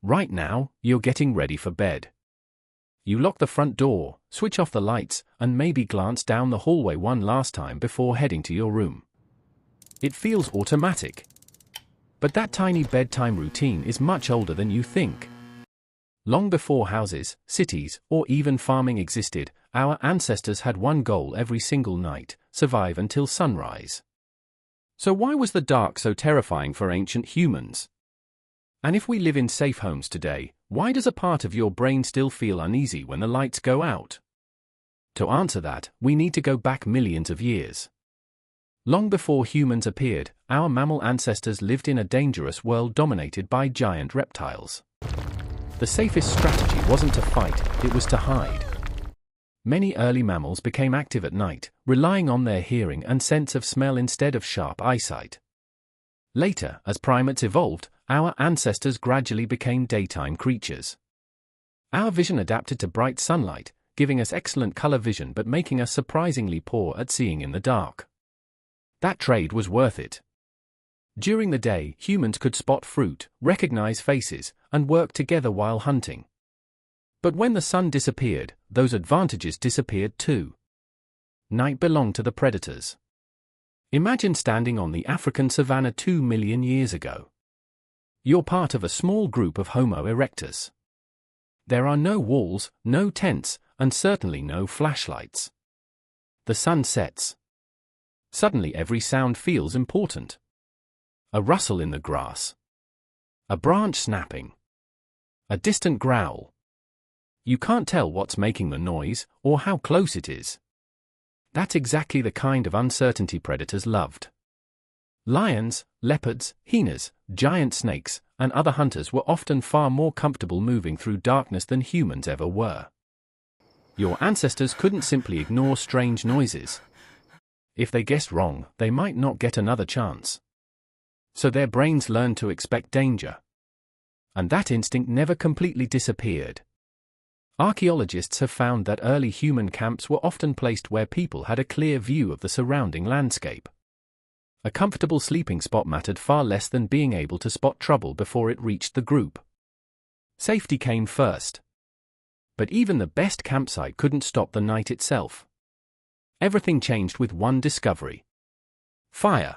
Right now, you're getting ready for bed. You lock the front door, switch off the lights, and maybe glance down the hallway one last time before heading to your room. It feels automatic. But that tiny bedtime routine is much older than you think. Long before houses, cities, or even farming existed, our ancestors had one goal every single night: survive until sunrise. So why was the dark so terrifying for ancient humans? And if we live in safe homes today, why does a part of your brain still feel uneasy when the lights go out? To answer that, we need to go back millions of years. Long before humans appeared, our mammal ancestors lived in a dangerous world dominated by giant reptiles. The safest strategy wasn't to fight, it was to hide. Many early mammals became active at night, relying on their hearing and sense of smell instead of sharp eyesight. Later, as primates evolved, our ancestors gradually became daytime creatures. Our vision adapted to bright sunlight, giving us excellent color vision but making us surprisingly poor at seeing in the dark. That trade was worth it. During the day, humans could spot fruit, recognize faces, and work together while hunting. But when the sun disappeared, those advantages disappeared too. Night belonged to the predators. Imagine standing on the African savanna 2 million years ago. You're part of a small group of Homo erectus. There are no walls, no tents, and certainly no flashlights. The sun sets. Suddenly every sound feels important. A rustle in the grass. A branch snapping. A distant growl. You can't tell what's making the noise, or how close it is. That's exactly the kind of uncertainty predators loved. Lions, leopards, hyenas, giant snakes, and other hunters were often far more comfortable moving through darkness than humans ever were. Your ancestors couldn't simply ignore strange noises. If they guessed wrong, they might not get another chance. So their brains learned to expect danger. And that instinct never completely disappeared. Archaeologists have found that early human camps were often placed where people had a clear view of the surrounding landscape. A comfortable sleeping spot mattered far less than being able to spot trouble before it reached the group. Safety came first. But even the best campsite couldn't stop the night itself. Everything changed with one discovery. Fire.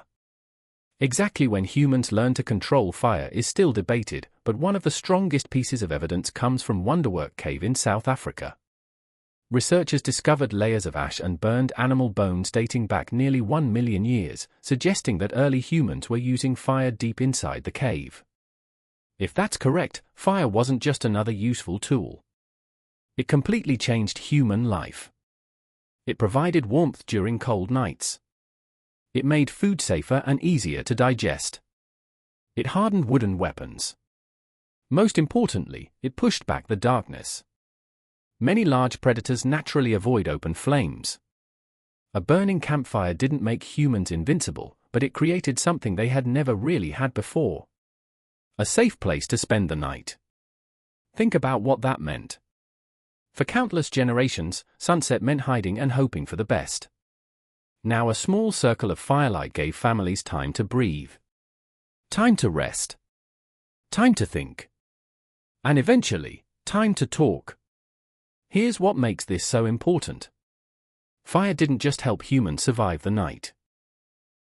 Exactly when humans learned to control fire is still debated, but one of the strongest pieces of evidence comes from Wonderwork Cave in South Africa. Researchers discovered layers of ash and burned animal bones dating back nearly 1 million years, suggesting that early humans were using fire deep inside the cave. If that's correct, fire wasn't just another useful tool. It completely changed human life. It provided warmth during cold nights. It made food safer and easier to digest. It hardened wooden weapons. Most importantly, it pushed back the darkness. Many large predators naturally avoid open flames. A burning campfire didn't make humans invincible, but it created something they had never really had before. A safe place to spend the night. Think about what that meant. For countless generations, sunset meant hiding and hoping for the best. Now a small circle of firelight gave families time to breathe. Time to rest. Time to think. And eventually, time to talk. Here's what makes this so important. Fire didn't just help humans survive the night.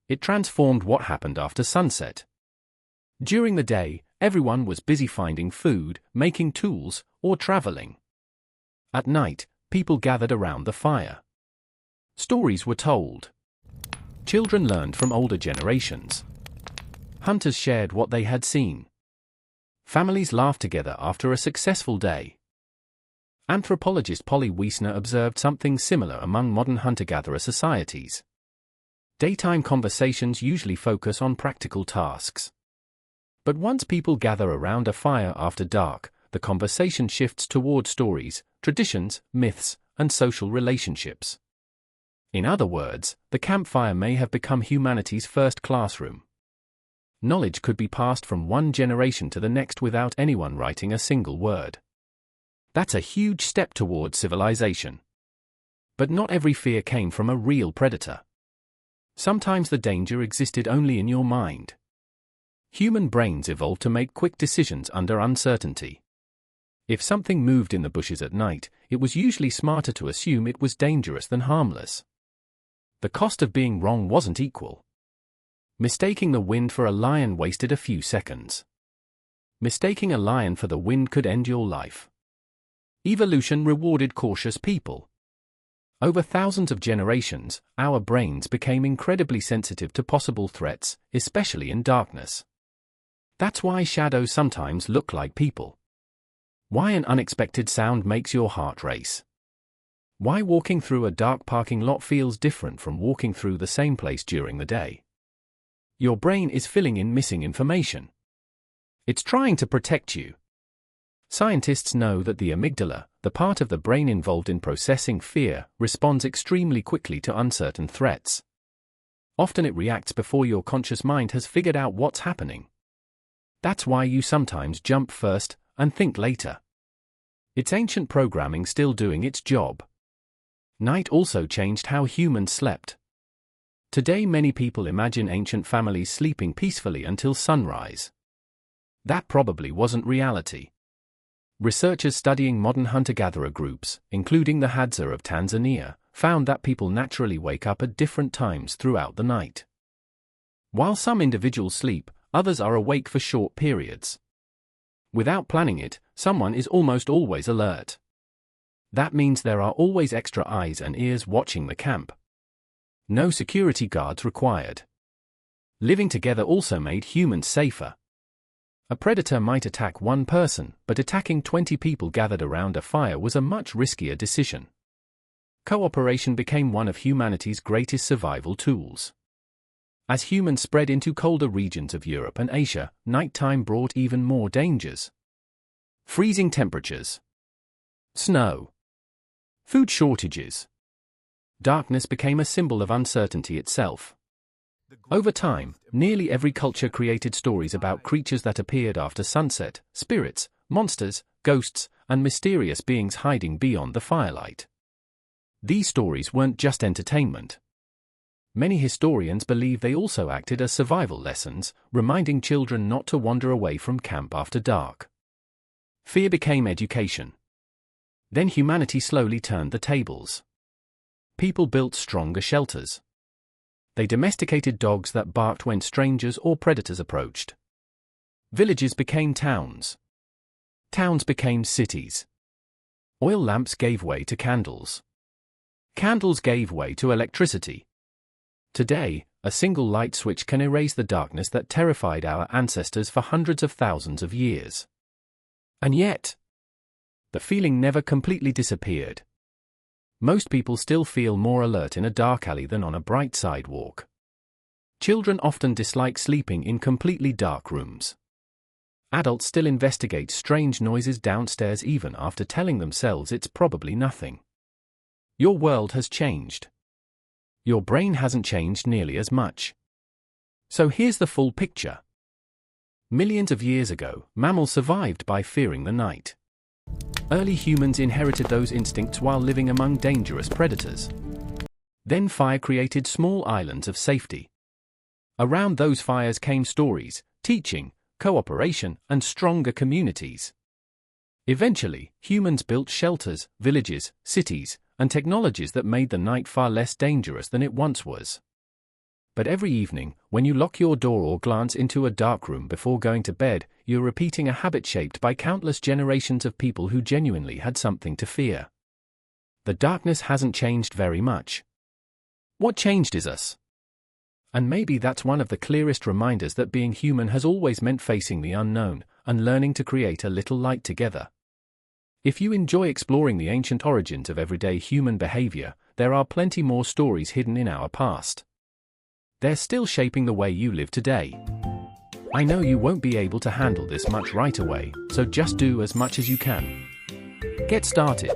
It transformed what happened after sunset. During the day, everyone was busy finding food, making tools, or traveling. At night, people gathered around the fire. Stories were told. Children learned from older generations. Hunters shared what they had seen. Families laughed together after a successful day. Anthropologist Polly Wiesner observed something similar among modern hunter-gatherer societies. Daytime conversations usually focus on practical tasks. But once people gather around a fire after dark, the conversation shifts toward stories, traditions, myths, and social relationships. In other words, the campfire may have become humanity's first classroom. Knowledge could be passed from one generation to the next without anyone writing a single word. That's a huge step toward civilization. But not every fear came from a real predator. Sometimes the danger existed only in your mind. Human brains evolved to make quick decisions under uncertainty. If something moved in the bushes at night, it was usually smarter to assume it was dangerous than harmless. The cost of being wrong wasn't equal. Mistaking the wind for a lion wasted a few seconds. Mistaking a lion for the wind could end your life. Evolution rewarded cautious people. Over thousands of generations, our brains became incredibly sensitive to possible threats, especially in darkness. That's why shadows sometimes look like people. Why an unexpected sound makes your heart race. Why walking through a dark parking lot feels different from walking through the same place during the day. Your brain is filling in missing information. It's trying to protect you. Scientists know that the amygdala, the part of the brain involved in processing fear, responds extremely quickly to uncertain threats. Often it reacts before your conscious mind has figured out what's happening. That's why you sometimes jump first and think later. It's ancient programming still doing its job. Night also changed how humans slept. Today many people imagine ancient families sleeping peacefully until sunrise. That probably wasn't reality. Researchers studying modern hunter-gatherer groups, including the Hadza of Tanzania, found that people naturally wake up at different times throughout the night. While some individuals sleep, others are awake for short periods. Without planning it, someone is almost always alert. That means there are always extra eyes and ears watching the camp. No security guards required. Living together also made humans safer. A predator might attack one person, but attacking 20 people gathered around a fire was a much riskier decision. Cooperation became one of humanity's greatest survival tools. As humans spread into colder regions of Europe and Asia, nighttime brought even more dangers. Freezing temperatures, snow, food shortages. Darkness became a symbol of uncertainty itself. Over time, nearly every culture created stories about creatures that appeared after sunset, spirits, monsters, ghosts, and mysterious beings hiding beyond the firelight. These stories weren't just entertainment. Many historians believe they also acted as survival lessons, reminding children not to wander away from camp after dark. Fear became education. Then humanity slowly turned the tables. People built stronger shelters. They domesticated dogs that barked when strangers or predators approached. Villages became towns. Towns became cities. Oil lamps gave way to candles. Candles gave way to electricity. Today, a single light switch can erase the darkness that terrified our ancestors for hundreds of thousands of years. And yet, the feeling never completely disappeared. Most people still feel more alert in a dark alley than on a bright sidewalk. Children often dislike sleeping in completely dark rooms. Adults still investigate strange noises downstairs even after telling themselves it's probably nothing. Your world has changed. Your brain hasn't changed nearly as much. So here's the full picture. Millions of years ago, mammals survived by fearing the night. Early humans inherited those instincts while living among dangerous predators. Then fire created small islands of safety. Around those fires came stories, teaching, cooperation, and stronger communities. Eventually, humans built shelters, villages, cities, and technologies that made the night far less dangerous than it once was. But every evening, when you lock your door or glance into a dark room before going to bed, you're repeating a habit shaped by countless generations of people who genuinely had something to fear. The darkness hasn't changed very much. What changed is us. And maybe that's one of the clearest reminders that being human has always meant facing the unknown, and learning to create a little light together. If you enjoy exploring the ancient origins of everyday human behavior, there are plenty more stories hidden in our past. They're still shaping the way you live today. I know you won't be able to handle this much right away, so just do as much as you can. Get started.